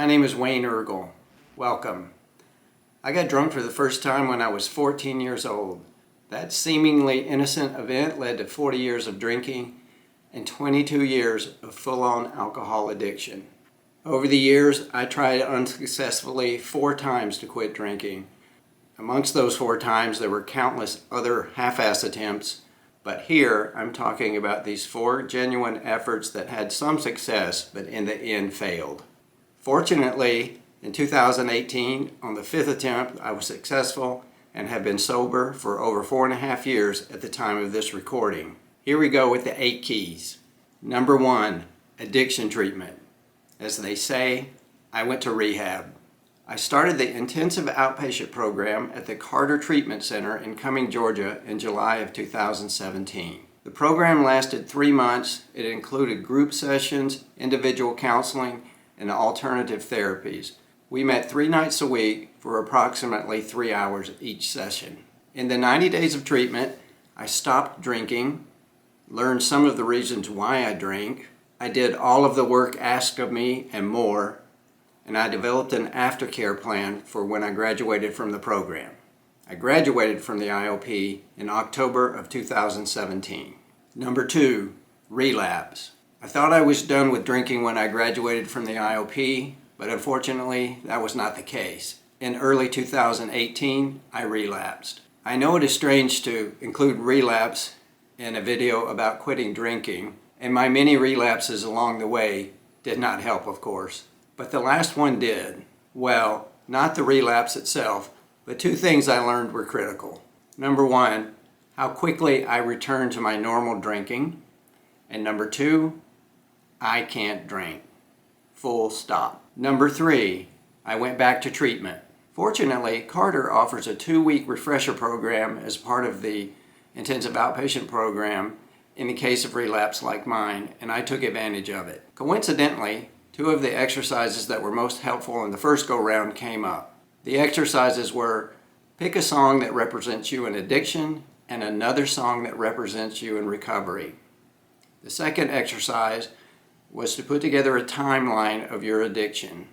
name is Wayne Ergel. Welcome. I got drunk for the first time when I was 14 years old. That seemingly innocent event led to 40 years of drinking and 22 years of full-on alcohol addiction. Over the years, I tried unsuccessfully 4 times to quit drinking. Amongst those 4 times, there were countless other half-ass attempts, but here I'm talking about these 4 genuine efforts that had some success, but in the end failed. Fortunately, in 2018, on the 5th attempt, I was successful and have been sober for over 4.5 years at the time of this recording. Here we go with the 8 keys. Number 1, addiction treatment. As they say, I went to rehab. I started the intensive outpatient program at the Carter Treatment Center in Cumming, Georgia in July of 2017. The program lasted 3 months. It included group sessions, individual counseling, and alternative therapies. We met 3 nights a week for approximately 3 hours each session. In the 90 days of treatment, I stopped drinking, learned some of the reasons why I drink. I did all of the work asked of me and more, and I developed an aftercare plan for when I graduated from the program. I graduated from the IOP in October of 2017. Number 2, relapse. I thought I was done with drinking when I graduated from the IOP, but unfortunately that was not the case. In early 2018, I relapsed. I know it is strange to include relapse in a video about quitting drinking, and my many relapses along the way did not help, of course. But the last one did. Well, not the relapse itself, but 2 things I learned were critical. Number 1, how quickly I returned to my normal drinking. And number 2, I can't drink. Full stop. Number 3, I went back to treatment. Fortunately, Carter offers a 2-week refresher program as part of the intensive outpatient program in the case of relapse like mine, and I took advantage of it. Coincidentally, 2 of the exercises that were most helpful in the first go-round came up. The exercises were pick a song that represents you in addiction and another song that represents you in recovery. The second exercise was to put together a timeline of your addiction.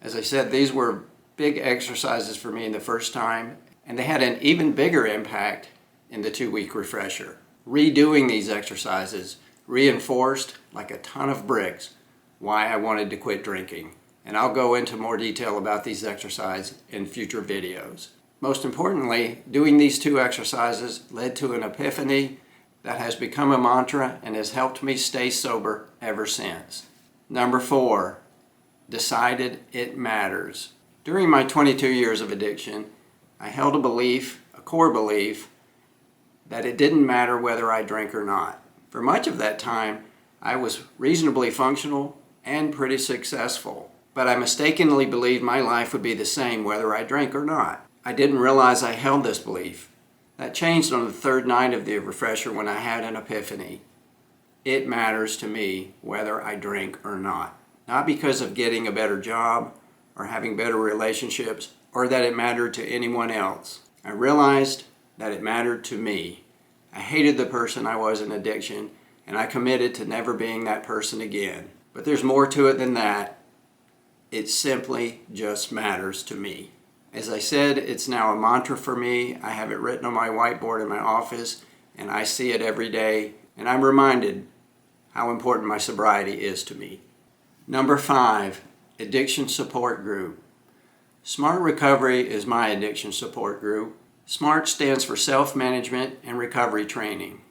As I said, these were big exercises for me the first time, and they had an even bigger impact in the 2-week refresher. Redoing these exercises reinforced, like a ton of bricks, why I wanted to quit drinking. And I'll go into more detail about these exercises in future videos. Most importantly, doing these 2 exercises led to an epiphany that has become a mantra and has helped me stay sober ever since. Number 4, decided it matters. During my 22 years of addiction, I held a core belief, that it didn't matter whether I drank or not. For much of that time, I was reasonably functional and pretty successful, but I mistakenly believed my life would be the same whether I drank or not. I didn't realize I held this belief. That changed on the 3rd night of the refresher when I had an epiphany. It matters to me whether I drink or not. Not because of getting a better job or having better relationships or that it mattered to anyone else. I realized that it mattered to me. I hated the person I was in addiction, and I committed to never being that person again. But there's more to it than that. It simply just matters to me. As I said, it's now a mantra for me. I have it written on my whiteboard in my office, and I see it every day, and I'm reminded how important my sobriety is to me. Number 5, addiction support group. SMART Recovery is my addiction support group. SMART stands for Self-Management and Recovery Training.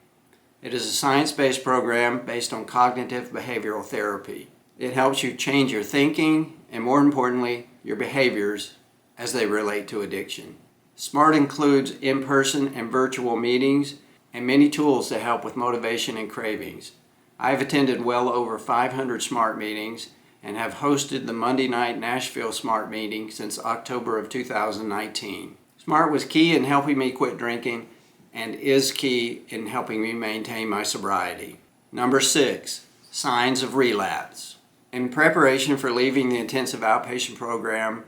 It is a science-based program based on cognitive behavioral therapy. It helps you change your thinking and, more importantly, your behaviors as they relate to addiction. SMART includes in-person and virtual meetings and many tools to help with motivation and cravings. I've attended well over 500 SMART meetings and have hosted the Monday night Nashville SMART meeting since October of 2019. SMART was key in helping me quit drinking and is key in helping me maintain my sobriety. Number 6, signs of relapse. In preparation for leaving the intensive outpatient program,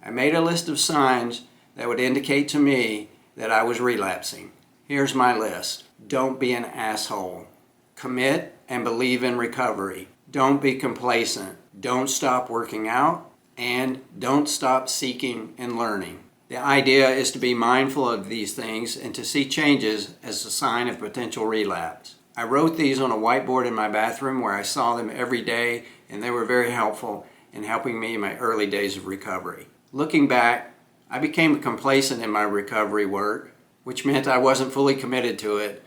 I made a list of signs that would indicate to me that I was relapsing. Here's my list. Don't be an asshole. Commit and believe in recovery. Don't be complacent. Don't stop working out, and don't stop seeking and learning. The idea is to be mindful of these things and to see changes as a sign of potential relapse. I wrote these on a whiteboard in my bathroom where I saw them every day, and they were very helpful in helping me in my early days of recovery. Looking back, I became complacent in my recovery work, which meant I wasn't fully committed to it,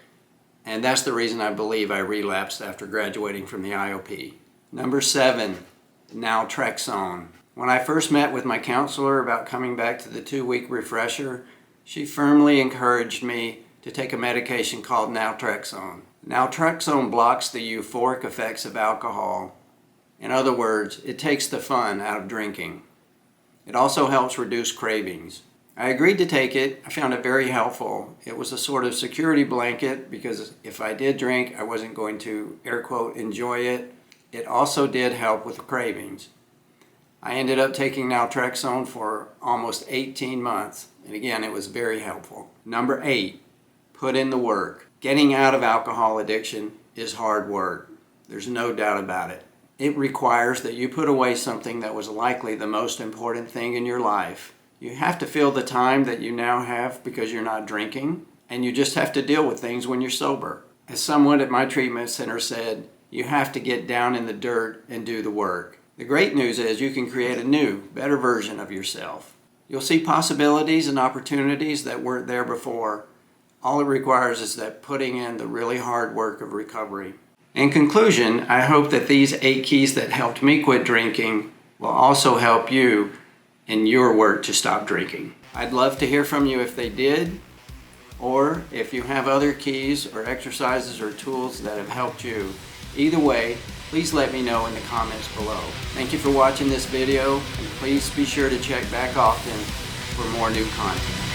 and that's the reason I believe I relapsed after graduating from the IOP. Number 7, Naltrexone. When I first met with my counselor about coming back to the 2-week refresher, she firmly encouraged me to take a medication called Naltrexone. Naltrexone blocks the euphoric effects of alcohol. In other words, it takes the fun out of drinking. It also helps reduce cravings. I agreed to take it. I found it very helpful. It was a sort of security blanket because if I did drink, I wasn't going to, air quote, enjoy it. It also did help with cravings. I ended up taking Naltrexone for almost 18 months, and again, it was very helpful. Number 8, put in the work. Getting out of alcohol addiction is hard work. There's no doubt about it. It requires that you put away something that was likely the most important thing in your life. You have to fill the time that you now have because you're not drinking, and you just have to deal with things when you're sober. As someone at my treatment center said, you have to get down in the dirt and do the work. The great news is you can create a new, better version of yourself. You'll see possibilities and opportunities that weren't there before. All it requires is that putting in the really hard work of recovery. In conclusion, I hope that these 8 keys that helped me quit drinking will also help you in your work to stop drinking. I'd love to hear from you if they did, or if you have other keys or exercises or tools that have helped you. Either way, please let me know in the comments below. Thank you for watching this video, and please be sure to check back often for more new content.